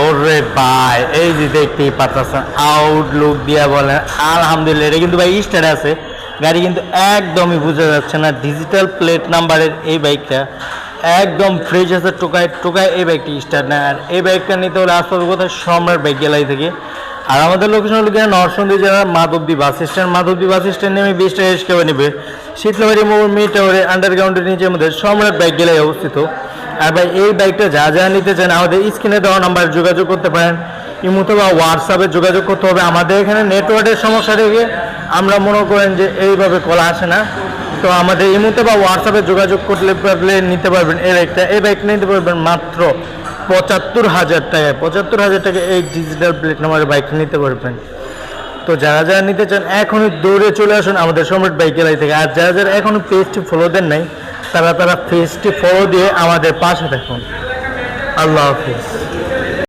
ওরে ভাই এই যে দেখতেই পাচ্ছেন আউটলুক দিয়া বলেন আলহামদুলিল্লাহ। এটা কিন্তু ভাই স্টার্ট আছে, গাড়ি কিন্তু একদমই বোঝা যাচ্ছে না। ডিজিটাল প্লেট নাম্বারের এই বাইকটা একদম ফ্রেশ আছে, টোকায় টোকায় এই বাইকটি স্টার্ট নেয়। আর এই বাইকটা নিতে হলে আসতে হবে কোথায়, সম্রাট বাইক গ্যালারি থেকে। আর আমাদের লোকেশন হলো কিনা নরসিংদী জেলার Madhabdi bus stand. Madhabdi bus stand নেমে 20 টাকা রিক্সা নেবে শীতলাবাড়ি মোড় মিড টাওয়ারে আন্ডারগ্রাউন্ডের নিচে আমাদের সম্রাট বাইক গ্যালারি অবস্থিত। আর ভাই এই বাইকটা যা যা নিতে চান আমাদের স্ক্রিনে দেওয়া নাম্বারে যোগাযোগ করতে পারেন, ইমোতে বা হোয়াটসঅ্যাপে যোগাযোগ করতে হবে। আমাদের এখানে নেটওয়ার্কের সমস্যা থেকে আমরা মনে করেন যে এইভাবে কল আসে না, তো আমাদের ইমোতে বা হোয়াটসঅ্যাপে যোগাযোগ করলে পারলে নিতে পারবেন। এই বাইকটা নিতে পারবেন মাত্র 75,000 টাকায়। 75,000 টাকা এই ডিজিটাল প্লেট নাম্বারের বাইকটা নিতে পারবেন। তো যারা যারা নিতে চান এখনই দৌড়ে চলে আসুন আমাদের সম্রাট বাইক গ্যালারি থেকে। আর যারা যারা এখনও পেজটি ফলো দেন নাই তারা পেজটি ফলো দিয়ে আমাদের পাশে থাকুন। আল্লাহ হাফিজ।